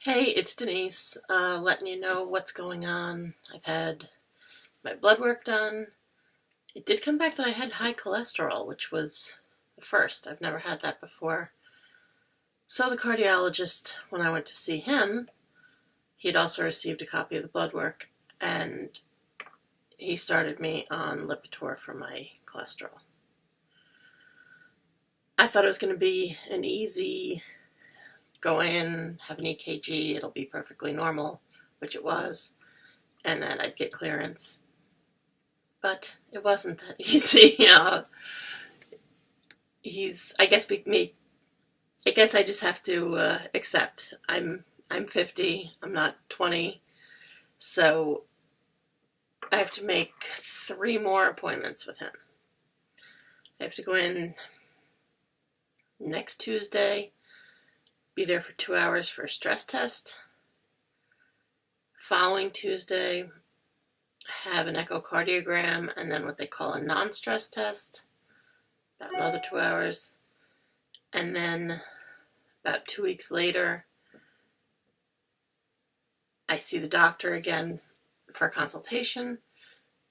Hey, it's Denise, letting you know what's going on. I've had my blood work done. It did come back that I had high cholesterol, which was the first. I've never had that before. So the cardiologist, when I went to see him, he had also received a copy of the blood work, and he started me on Lipitor for my cholesterol. I thought it was going to be an easy go in, have an EKG, it'll be perfectly normal, which it was, and then I'd get clearance. But it wasn't that easy. I guess I just have to accept. I'm 50. I'm not 20. So I have to make 3 more appointments with him. I have to go in next Tuesday, be there for 2 hours for a stress test. Following Tuesday, have an echocardiogram and then what they call a non-stress test, about another 2 hours. And then about 2 weeks later, I see the doctor again for a consultation.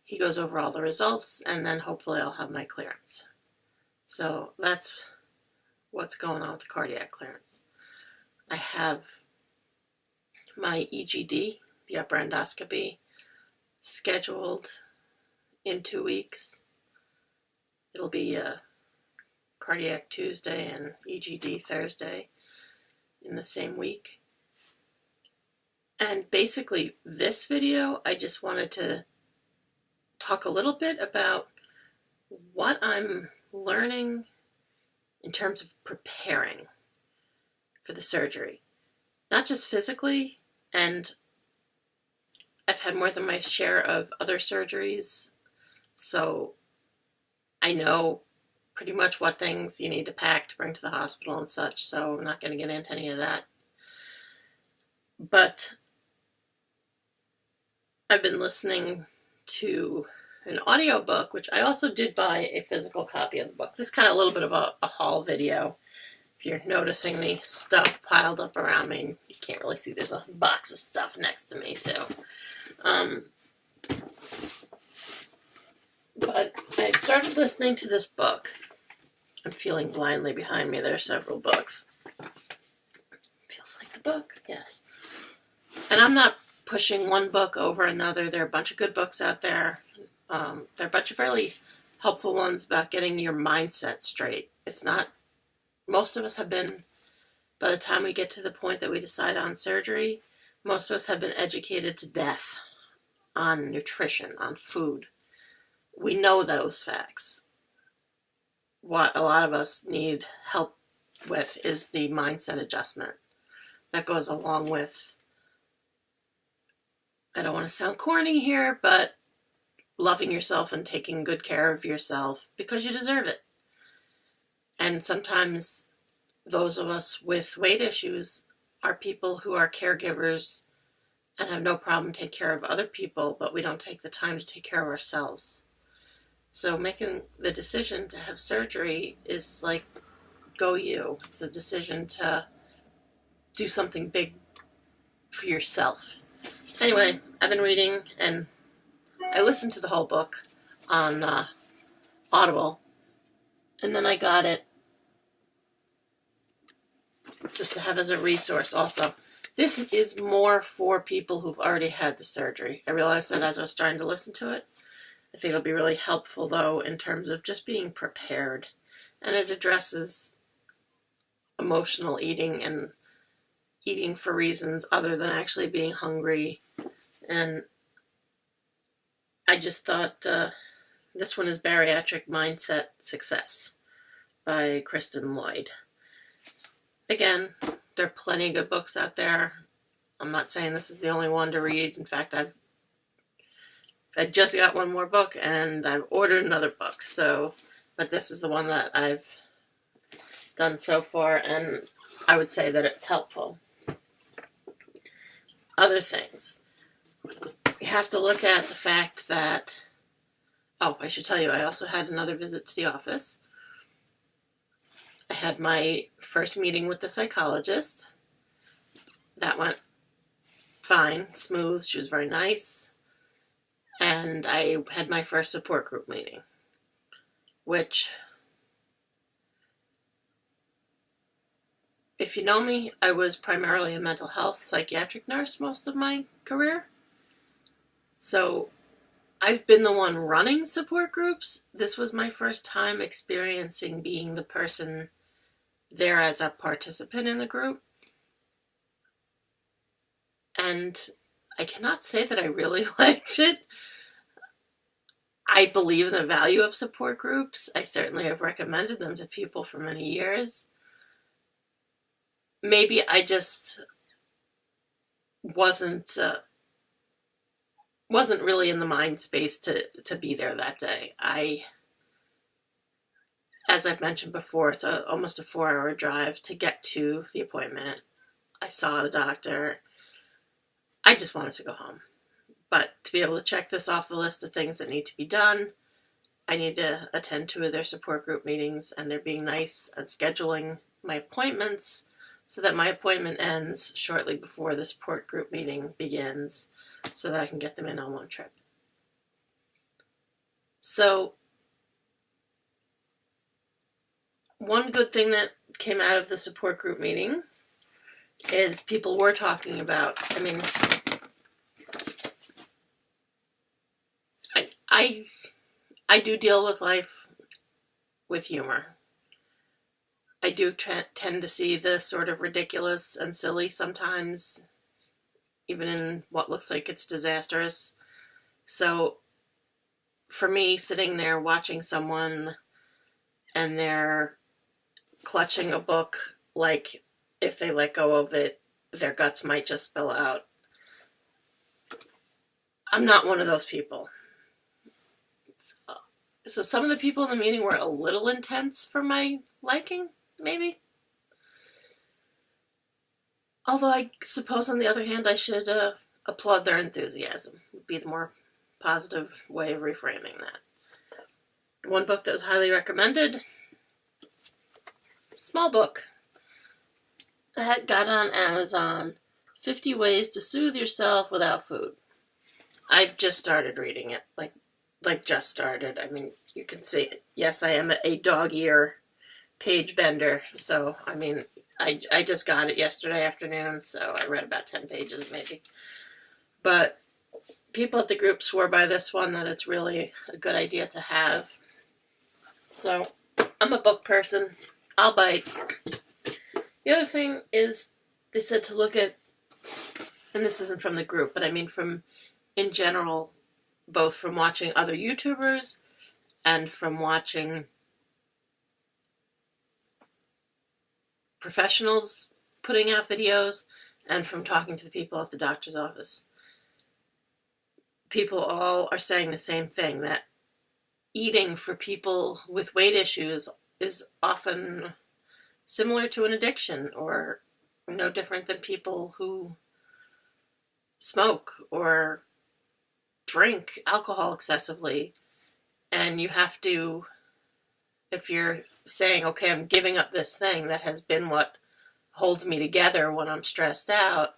He goes over all the results, and then hopefully I'll have my clearance. So that's what's going on with the cardiac clearance. I have my EGD, the upper endoscopy, scheduled in 2 weeks. It'll be a cardiac Tuesday and EGD Thursday in the same week. And basically this video, I just wanted to talk a little bit about what I'm learning in terms of preparing for the surgery. Not just physically, and I've had more than my share of other surgeries, so I know pretty much what things you need to pack to bring to the hospital and such, so I'm not going to get into any of that. But I've been listening to an audiobook, which I also did buy a physical copy of the book. This is kind of a little bit of a haul video. If you're noticing the stuff piled up around me, you can't really see there's a box of stuff next to me, too. But I started listening to this book. I'm feeling blindly behind me. There are several books. Feels like the book, yes. And I'm not pushing one book over another. There are a bunch of good books out there. There are a bunch of really helpful ones about getting your mindset straight. It's not, most of us have been, by the time we get to the point that we decide on surgery, most of us have been educated to death on nutrition, on food. We know those facts. What a lot of us need help with is the mindset adjustment that goes along with, I don't want to sound corny here, but loving yourself and taking good care of yourself because you deserve it. And sometimes those of us with weight issues are people who are caregivers and have no problem taking care of other people, but we don't take the time to take care of ourselves. So making the decision to have surgery is like, go you. It's a decision to do something big for yourself. Anyway, I've been reading, and I listened to the whole book on Audible, and then I got it just to have as a resource also. This is more for people who've already had the surgery. I realized that as I was starting to listen to it. I think it'll be really helpful, though, in terms of just being prepared. And it addresses emotional eating and eating for reasons other than actually being hungry. And I just thought this one is Bariatric Mindset Success by Kristen Lloyd. Again, there are plenty of good books out there. I'm not saying this is the only one to read. In fact, I just got one more book, and I've ordered another book. But this is the one that I've done so far, and I would say that it's helpful. Other things. You have to look at the fact that, I should tell you, I also had another visit to the office. I had my first meeting with the psychologist. That went fine, smooth. She was very nice. And I had my first support group meeting, which, if you know me, I was primarily a mental health psychiatric nurse most of my career. So I've been the one running support groups. This was my first time experiencing being the person there as a participant in the group. And I cannot say that I really liked it. I believe in the value of support groups. I certainly have recommended them to people for many years. Maybe I just wasn't really in the mind space to be there that day. As I've mentioned before, it's almost a 4-hour drive to get to the appointment. I saw the doctor. I just wanted to go home. But to be able to check this off the list of things that need to be done, I need to attend 2 of their support group meetings, and they're being nice at scheduling my appointments so that my appointment ends shortly before the support group meeting begins so that I can get them in on one trip. So, one good thing that came out of the support group meeting is people were talking about, I do deal with life with humor. I do tend to see the sort of ridiculous and silly sometimes, even in what looks like it's disastrous. So for me, sitting there watching someone and they're clutching a book like if they let go of it, their guts might just spill out. I'm not one of those people. So some of the people in the meeting were a little intense for my liking, maybe. Although I suppose on the other hand I should applaud their enthusiasm. Would be the more positive way of reframing that. One book that was highly recommended, small book. I got it on Amazon, 50 Ways to Soothe Yourself Without Food. I've just started reading it, like just started. You can see it. Yes, I am a dog ear page bender, so I just got it yesterday afternoon, so I read about 10 pages maybe. But people at the group swore by this one that it's really a good idea to have. So I'm a book person. I'll bite. The other thing is they said to look at, and this isn't from the group, but from in general, both from watching other YouTubers and from watching professionals putting out videos and from talking to the people at the doctor's office. People all are saying the same thing, that eating for people with weight issues is often similar to an addiction or no different than people who smoke or drink alcohol excessively. And you have to, if you're saying, okay, I'm giving up this thing that has been what holds me together when I'm stressed out,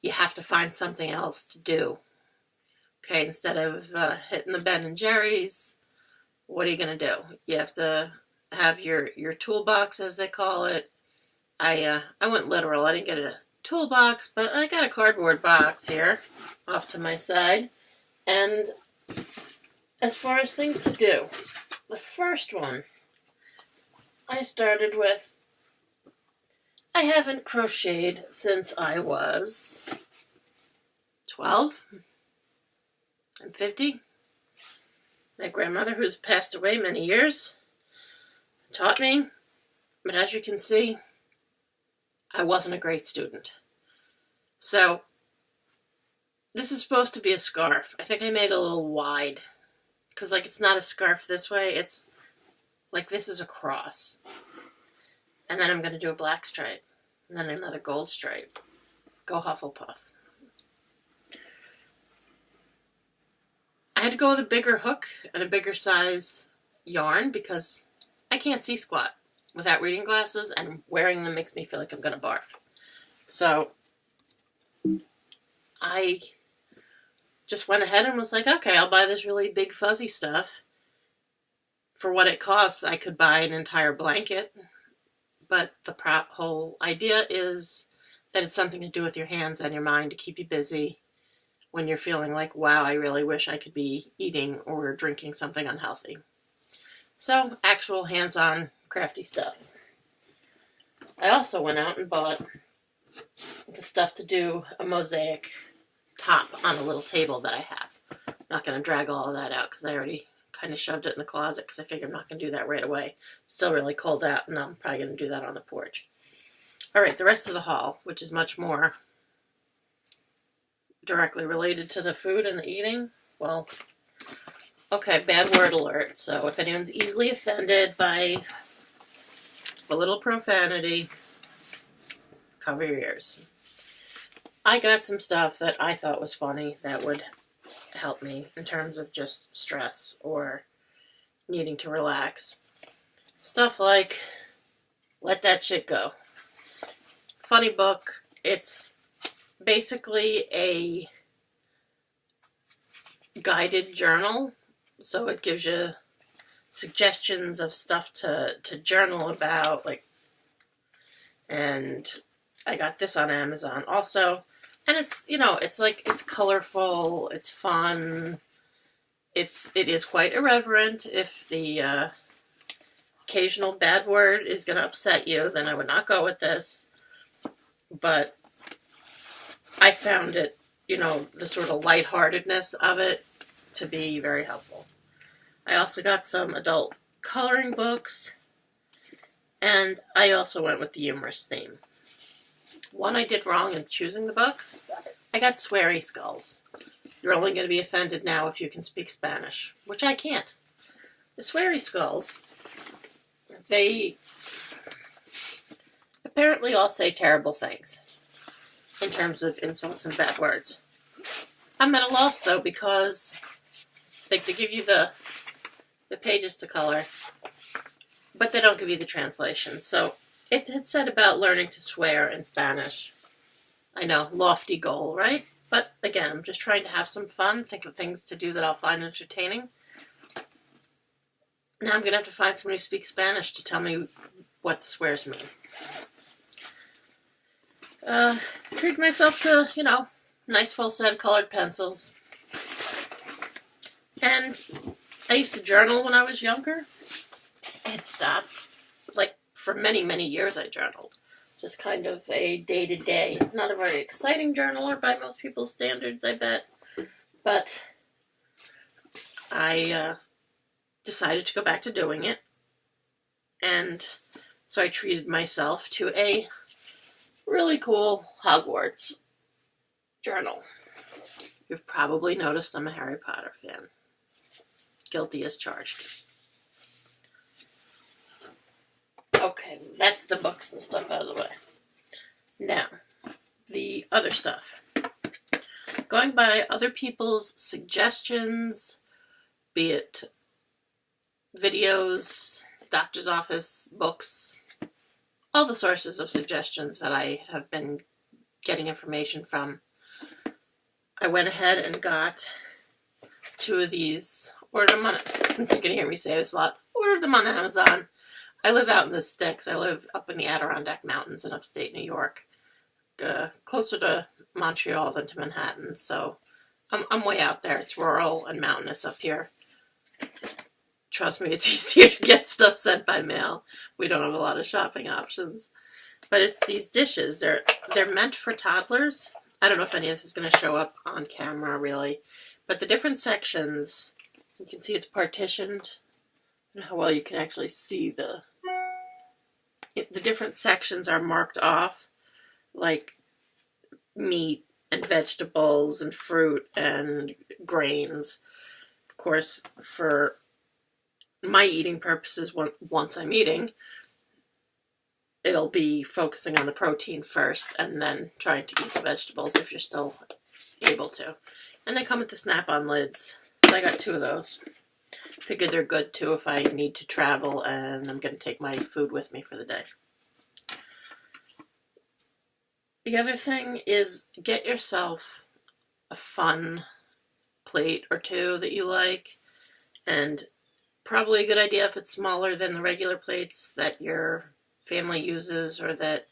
you have to find something else to do. Okay, instead of hitting the Ben and Jerry's, what are you going to do? You have to have your toolbox, as they call it. I went literal. I didn't get a toolbox, but I got a cardboard box here off to my side. And as far as things to do, the first one I started with, I haven't crocheted since I was 12. I'm 50. My grandmother, who's passed away many years, taught me. But as you can see, I wasn't a great student. So, this is supposed to be a scarf. I think I made it a little wide. Because, it's not a scarf this way. It's like this is a cross. And then I'm going to do a black stripe. And then another gold stripe. Go Hufflepuff. I had to go with a bigger hook and a bigger size yarn because I can't see squat without reading glasses, and wearing them makes me feel like I'm going to barf. So I just went ahead and was like, okay, I'll buy this really big fuzzy stuff. For what it costs, I could buy an entire blanket. But the whole idea is that it's something to do with your hands and your mind to keep you busy when you're feeling like, wow, I really wish I could be eating or drinking something unhealthy. So, actual hands-on crafty stuff. I also went out and bought the stuff to do a mosaic top on a little table that I have. I'm not going to drag all of that out because I already kind of shoved it in the closet because I figured I'm not going to do that right away. It's still really cold out, and I'm probably going to do that on the porch. All right, the rest of the haul, which is much more directly related to the food and the eating, well, okay, bad word alert. So if anyone's easily offended by a little profanity, cover your ears. I got some stuff that I thought was funny that would help me in terms of just stress or needing to relax. Stuff like Let That Shit Go. Funny book. It's basically a guided journal, so it gives you suggestions of stuff to journal about, like, and I got this on Amazon also. And it's, it's like, it's colorful, it's fun, it is quite irreverent. If the occasional bad word is going to upset you, then I would not go with this. But I found it, the sort of lightheartedness of it to be very helpful. I also got some adult coloring books, and I also went with the humorous theme. One I did wrong in choosing the book. I got Sweary Skulls. You're only going to be offended now if you can speak Spanish, which I can't. The Sweary Skulls, they apparently all say terrible things in terms of insults and bad words. I'm at a loss, though, because they give you the pages to color, but they don't give you the translation. So it had said about learning to swear in Spanish. I know, lofty goal, right? But again, I'm just trying to have some fun, think of things to do that I'll find entertaining. Now I'm going to have to find someone who speaks Spanish to tell me what the swears mean. Treated myself to, nice full set of colored pencils. And I used to journal when I was younger. I had stopped. For many, many years I journaled. Just kind of a day-to-day. Not a very exciting journaler by most people's standards, I bet. But I decided to go back to doing it. And so I treated myself to a really cool Hogwarts journal. You've probably noticed I'm a Harry Potter fan. Guilty as charged. Okay, that's the books and stuff out of the way. Now, the other stuff. Going by other people's suggestions, be it videos, doctor's office, books, all the sources of suggestions that I have been getting information from. I went ahead and got 2 of these. Ordered them on, you're going to hear me say this a lot, ordered them on Amazon. I live out in the sticks. I live up in the Adirondack Mountains in upstate New York, closer to Montreal than to Manhattan. So I'm way out there. It's rural and mountainous up here. Trust me, it's easier to get stuff sent by mail. We don't have a lot of shopping options. But it's these dishes. They're meant for toddlers. I don't know if any of this is going to show up on camera, really. But the different sections, you can see it's partitioned. I don't know how well you can actually see the different sections are marked off, like meat and vegetables and fruit and grains. Of course, for my eating purposes, once I'm eating, it'll be focusing on the protein first and then trying to eat the vegetables if you're still able to. And they come with the snap-on lids, so I got 2 of those. Figured they're good too if I need to travel and I'm going to take my food with me for the day. The other thing is get yourself a fun plate or two that you like, and probably a good idea if it's smaller than the regular plates that your family uses or that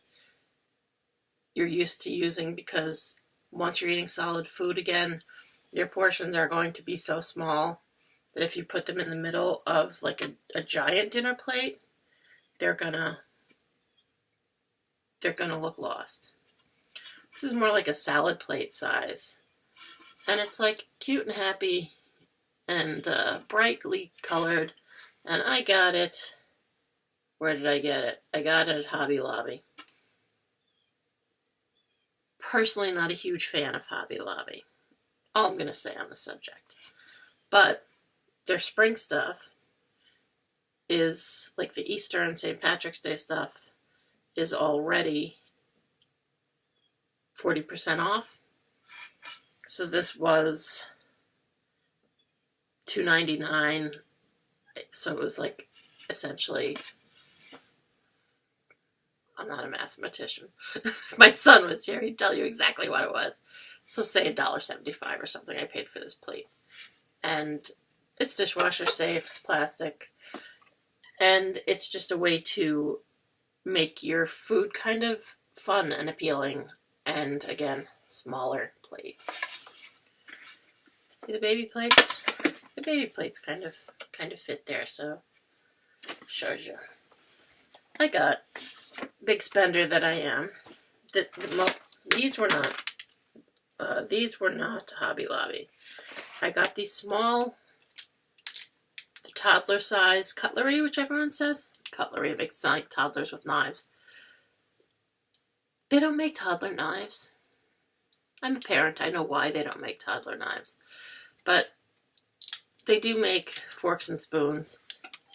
you're used to using, because once you're eating solid food again, your portions are going to be so small that if you put them in the middle of like a giant dinner plate, they're gonna look lost. This is more like a salad plate size. And it's like cute and happy and brightly colored. And I got it. Where did I get it? I got it at Hobby Lobby. Personally, not a huge fan of Hobby Lobby. All I'm going to say on the subject. But their spring stuff is, like the Easter and St. Patrick's Day stuff, is already 40% off. So this was $2.99. So it was like essentially, I'm not a mathematician. If my son was here, he'd tell you exactly what it was. So say $1.75 or something I paid for this plate. And it's dishwasher safe, plastic. And it's just a way to make your food kind of fun and appealing. And again, smaller plate. See the baby plates? The baby plates kind of fit there, so shows you. I got, big spender that I am. These were not Hobby Lobby. I got these small, toddler size cutlery, which everyone says. Cutlery makes it sound like toddlers with knives. They don't make toddler knives. I'm a parent. I know why they don't make toddler knives. But they do make forks and spoons.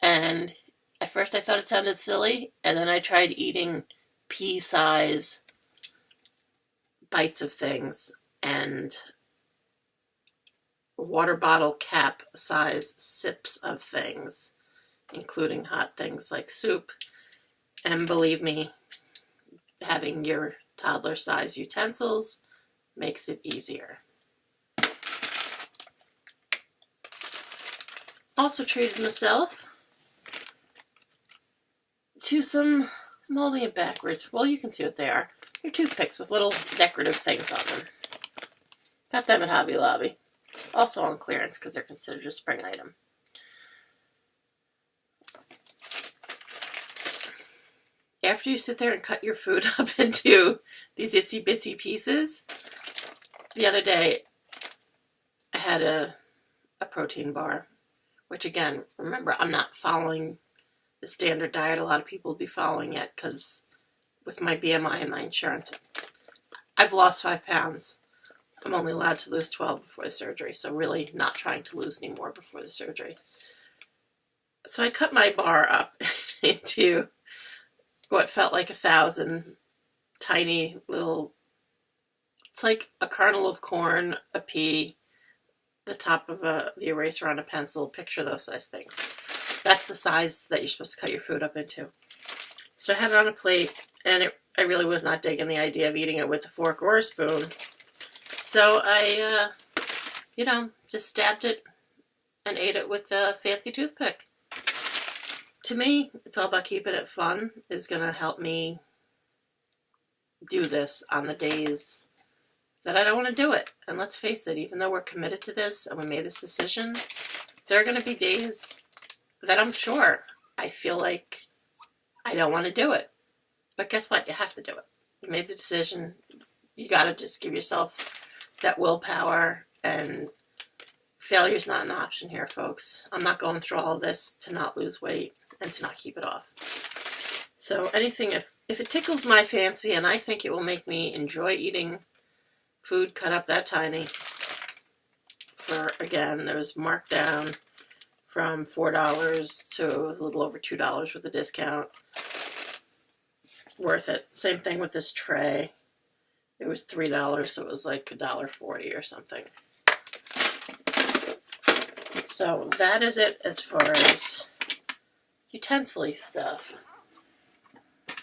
And at first I thought it sounded silly. And then I tried eating pea-size bites of things and water bottle cap size sips of things, including hot things like soup. And believe me, having your toddler size utensils makes it easier. Also treated myself to some, I'm holding it backwards. Well, you can see what they are. They're toothpicks with little decorative things on them. Got them at Hobby Lobby. Also on clearance because they're considered a spring item. After you sit there and cut your food up into these itsy bitsy pieces, the other day I had a protein bar, which again, remember, I'm not following the standard diet a lot of people will be following it because with my BMI and my insurance, I've lost 5 pounds. I'm only allowed to lose 12 before the surgery, so really not trying to lose any more before the surgery. So I cut my bar up into what felt like 1,000 tiny little, it's like a kernel of corn, a pea, the top of the eraser on a pencil. Picture those size things. That's the size that you're supposed to cut your food up into. So I had it on a plate, and I really was not digging the idea of eating it with a fork or a spoon. So I, just stabbed it and ate it with a fancy toothpick. To me, it's all about keeping it fun. It's going to help me do this on the days that I don't want to do it. And let's face it, even though we're committed to this and we made this decision, there are going to be days that I'm sure I feel like I don't want to do it. But guess what? You have to do it. You made the decision. You got to just give yourself that willpower, and failure's not an option here, folks. I'm not going through all this to not lose weight and to not keep it off. So anything, if it tickles my fancy and I think it will make me enjoy eating food cut up that tiny, for, again, there was marked down from $4 to it was a little over $2 with a discount. Worth it. Same thing with this tray. It was $3, so it was like $1.40 or something. So that is it as far as utensil stuff.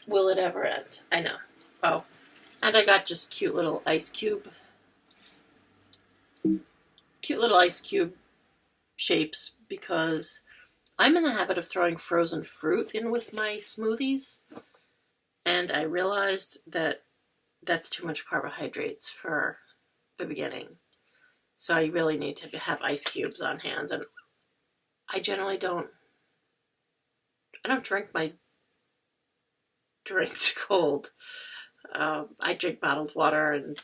Will it ever end? I know. Oh, and I got just cute little ice cube cute little ice cube shapes because I'm in the habit of throwing frozen fruit in with my smoothies, and I realized that that's too much carbohydrates for the beginning. So I really need to have ice cubes on hand, and I generally don't drink my drinks cold. I drink bottled water and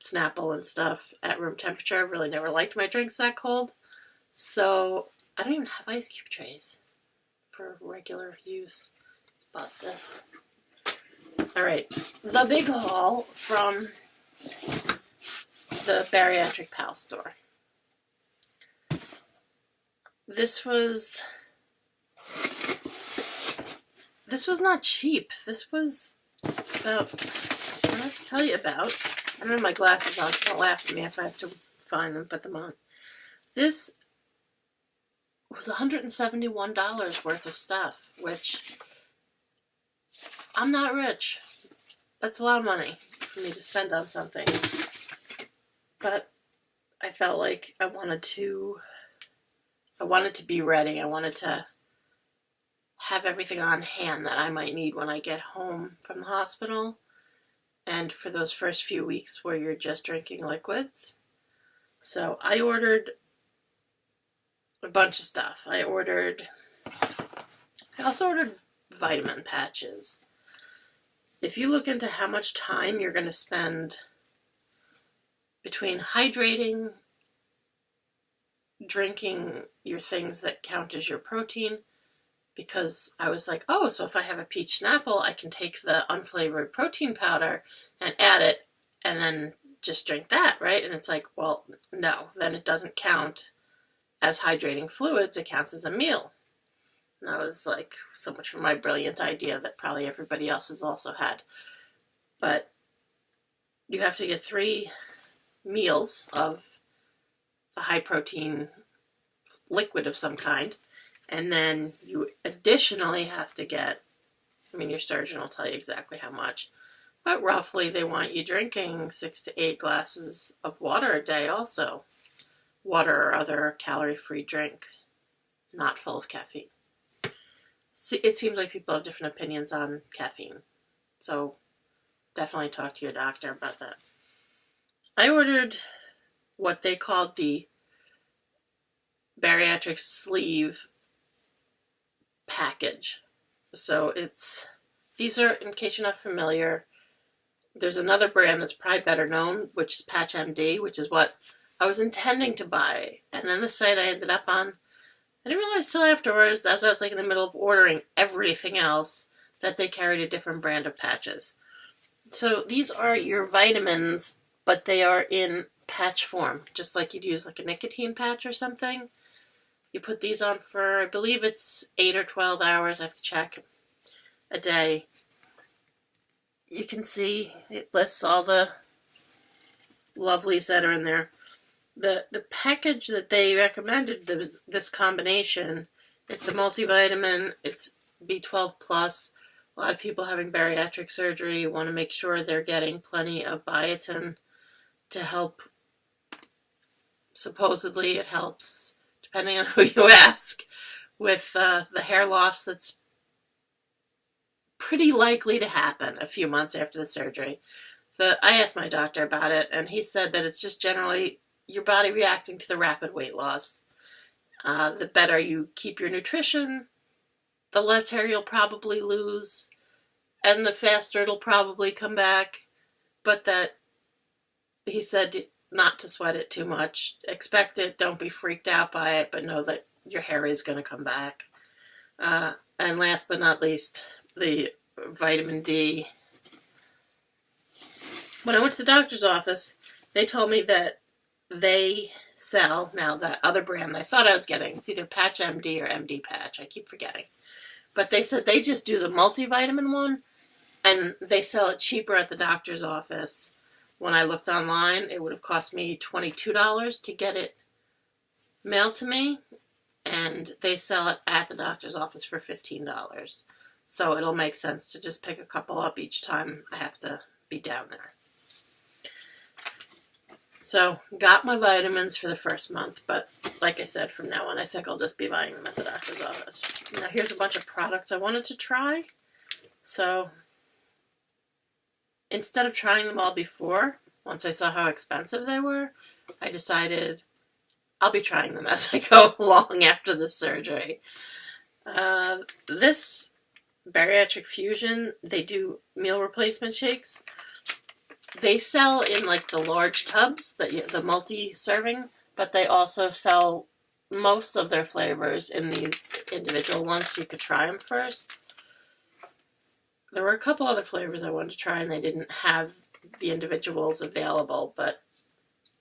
Snapple and stuff at room temperature. I've really never liked my drinks that cold. So I don't even have ice cube trays for regular use. Let's bought this. Alright, the big haul from the Bariatric Pal store. This was not cheap. This was about, what I have to tell you about. I don't have my glasses on, so don't laugh at me if I have to find them, put them on. This was $171 worth of stuff, which I'm not rich. That's a lot of money for me to spend on something. But I felt like I wanted to be ready. I wanted to have everything on hand that I might need when I get home from the hospital. And for those first few weeks where you're just drinking liquids. So I ordered a bunch of stuff. I also ordered vitamin patches. If you look into how much time you're going to spend between hydrating, drinking your things that count as your protein, because I was like, oh, so if I have a peach Snapple, I can take the unflavored protein powder and add it and then just drink that, right? And it's like, well, no, then it doesn't count as hydrating fluids, it counts as a meal. And I was like, so much for my brilliant idea that probably everybody else has also had. But you have to get 3 meals of a high protein liquid of some kind. And then you additionally have to get, your surgeon will tell you exactly how much, but roughly they want you drinking 6 to 8 glasses of water a day also. Water or other calorie-free drink, not full of caffeine. It seems like people have different opinions on caffeine, so definitely talk to your doctor about that. I ordered what they called the bariatric sleeve package. So these are, in case you're not familiar, there's another brand that's probably better known, which is Patch MD, which is what I was intending to buy. And then the site I ended up on, I didn't realize till afterwards, as I was in the middle of ordering everything else, that they carried a different brand of patches. So these are your vitamins, but they are in patch form, just like you'd use a nicotine patch or something. You put these on for, I believe it's 8 or 12 hours, I have to check, a day. You can see it lists all the lovelies that are in there. The package that they recommended, this combination, it's the multivitamin, it's B12+. A lot of people having bariatric surgery want to make sure they're getting plenty of biotin to help. Supposedly it helps, depending on who you ask, with the hair loss that's pretty likely to happen a few months after the surgery. I asked my doctor about it, and he said that it's just generally your body reacting to the rapid weight loss. The better you keep your nutrition, the less hair you'll probably lose, and the faster it'll probably come back. But that, he said, not to sweat it too much. Expect it, don't be freaked out by it, but know that your hair is going to come back. And last but not least, the vitamin D. When I went to the doctor's office, they told me that they sell, now that other brand I thought I was getting, it's either Patch MD or MD Patch, I keep forgetting. But they said they just do the multivitamin one, and they sell it cheaper at the doctor's office. When I looked online, it would have cost me $22 to get it mailed to me, and they sell it at the doctor's office for $15. So it'll make sense to just pick a couple up each time I have to be down there. So, got my vitamins for the first month, but like I said, from now on, I think I'll just be buying them at the doctor's office. Now, here's a bunch of products I wanted to try. So, instead of trying them all before, once I saw how expensive they were, I decided I'll be trying them as I go along after the surgery. This Bariatric Fusion, they do meal replacement shakes. They sell in like the large tubs, the multi-serving, but they also sell most of their flavors in these individual ones, so you could try them first. There were a couple other flavors I wanted to try, and they didn't have the individuals available, but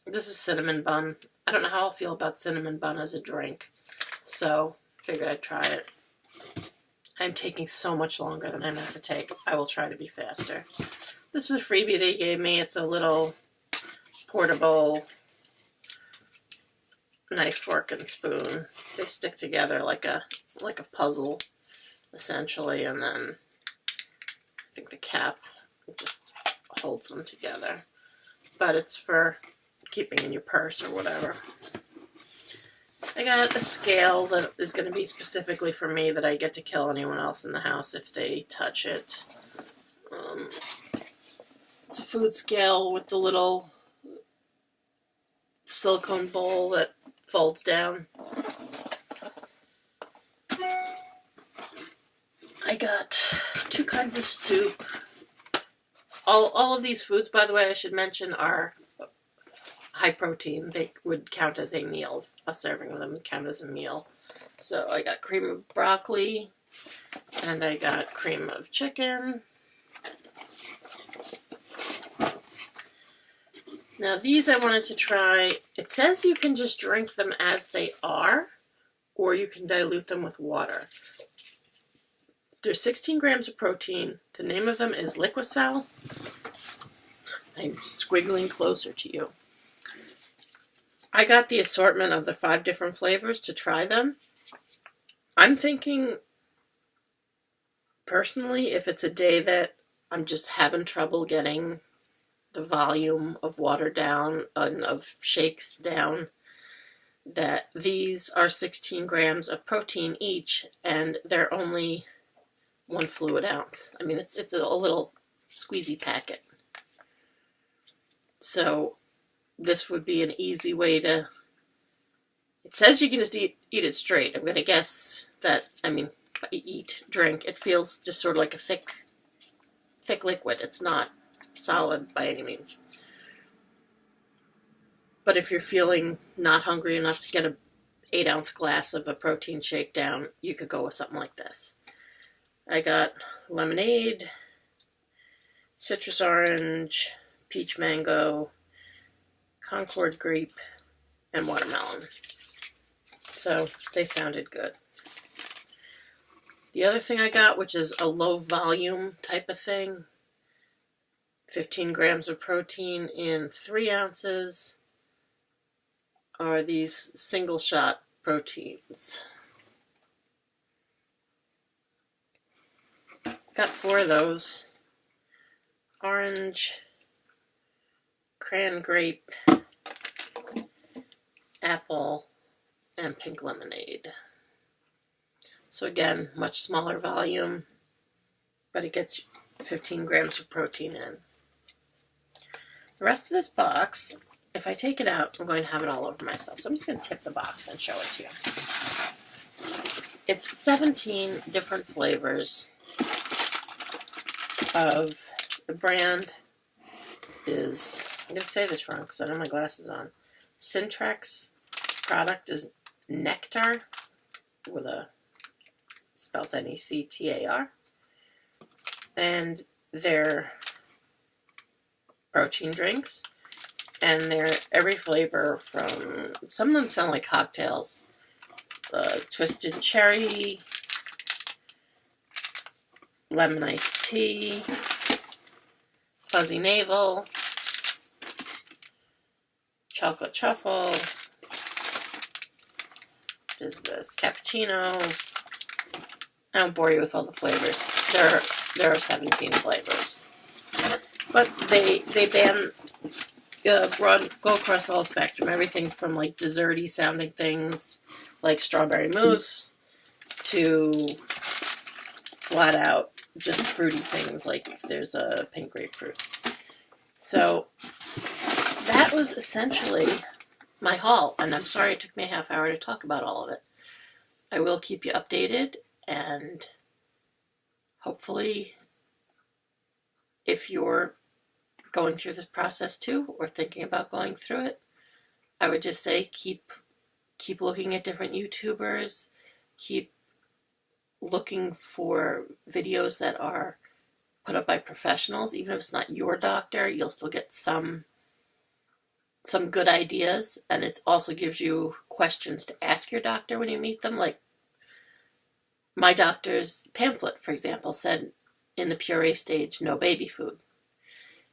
this is cinnamon bun. I don't know how I'll feel about cinnamon bun as a drink, so figured I'd try it. I'm taking so much longer than I meant to take. I will try to be faster. This was a freebie they gave me. It's a little portable knife, fork, and spoon. They stick together like a puzzle, essentially, and then I think the cap just holds them together. But it's for keeping in your purse or whatever. I got a scale that is going to be specifically for me, that I get to kill anyone else in the house if they touch it. It's a food scale with the little silicone bowl that folds down. I got 2 kinds of soup. All of these foods, by the way, I should mention, are high protein. They would count as a meal. A serving of them would count as a meal. So I got cream of broccoli, and I got cream of chicken. Now these I wanted to try. It says you can just drink them as they are, or you can dilute them with water. There's 16 grams of protein. The name of them is Liquicell. I'm squiggling closer to you. I got the assortment of the 5 different flavors to try them. I'm thinking, personally, if it's a day that I'm just having trouble getting the volume of water down and of shakes down, that these are 16 grams of protein each, and they're only 1 fluid ounce. I mean, it's a little squeezy packet. So this would be an easy way to... It says you can just eat it straight. I'm going to guess that, I mean, drink. It feels just sort of like a thick liquid. It's not solid by any means. But if you're feeling not hungry enough to get a 8-ounce glass of a protein shake down, you could go with something like this. I got lemonade, citrus orange, peach mango, Concord grape, and watermelon. So they sounded good. The other thing I got, which is a low volume type of thing, 15 grams of protein in 3 ounces, are these single shot proteins. Got 4 of those. Orange, cran grape, apple, and pink lemonade. So again, much smaller volume, but it gets 15 grams of protein in. The rest of this box, if I take it out, I'm going to have it all over myself. So I'm just going to tip the box and show it to you. It's 17 different flavors of, the brand is, I'm going to say this wrong because I don't have my glasses on. Syntrax product is Nectar, with a, spelled Nectar. And they're protein drinks. And they're every flavor from, some of them sound like cocktails. Twisted cherry, lemon iced tea, fuzzy navel, chocolate truffle, what is this, cappuccino. I won't bore you with all the flavors. There are 17 flavors. But they ban go across the whole spectrum. Everything from like desserty sounding things like strawberry mousse to flat out just fruity things like there's a pink grapefruit. So that was essentially my haul, and I'm sorry it took me a half hour to talk about all of it. I will keep you updated, and hopefully if you're going through this process too, or thinking about going through it, I would just say keep looking at different YouTubers, keep looking for videos that are put up by professionals. Even if it's not your doctor, you'll still get some good ideas, and it also gives you questions to ask your doctor when you meet them. Like my doctor's pamphlet, for example, said in the puree stage, no baby food.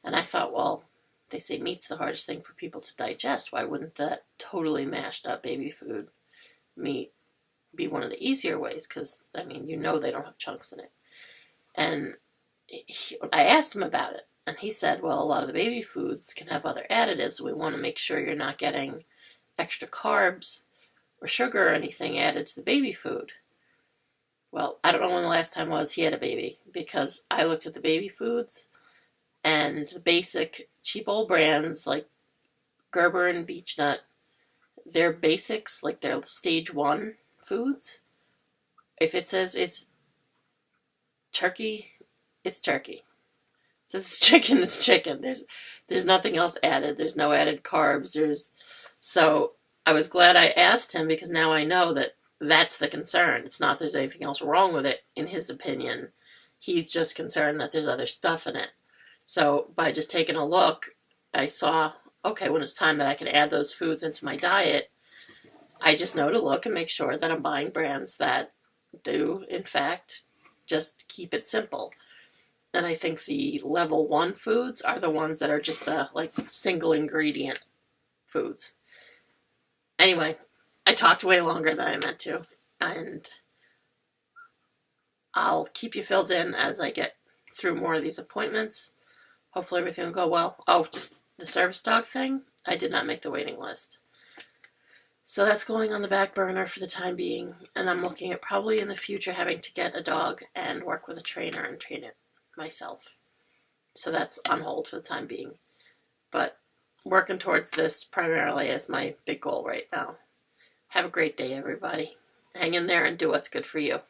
And I thought, well, they say meat's the hardest thing for people to digest. Why wouldn't that totally mashed up baby food meat be one of the easier ways? Because, I mean, they don't have chunks in it. And I asked him about it, and he said, well, a lot of the baby foods can have other additives. So we want to make sure you're not getting extra carbs or sugar or anything added to the baby food. Well, I don't know when the last time was he had a baby, because I looked at the baby foods, and the basic cheap old brands like Gerber and Beechnut, their basics, like their stage 1 foods, if it says it's turkey, it's turkey. It says it's chicken, it's chicken. There's nothing else added. There's no added carbs. So I was glad I asked him, because now I know that that's the concern. It's not there's anything else wrong with it, in his opinion. He's just concerned that there's other stuff in it. So by just taking a look, I saw, okay, when it's time that I can add those foods into my diet, I just know to look and make sure that I'm buying brands that do, in fact, just keep it simple. And I think the level 1 foods are the ones that are just the single ingredient foods. Anyway, I talked way longer than I meant to, and I'll keep you filled in as I get through more of these appointments. Hopefully everything will go well. Oh, just the service dog thing, I did not make the waiting list. So that's going on the back burner for the time being, and I'm looking at probably in the future having to get a dog and work with a trainer and train it myself. So that's on hold for the time being. But working towards this primarily as my big goal right now. Have a great day, everybody. Hang in there and do what's good for you.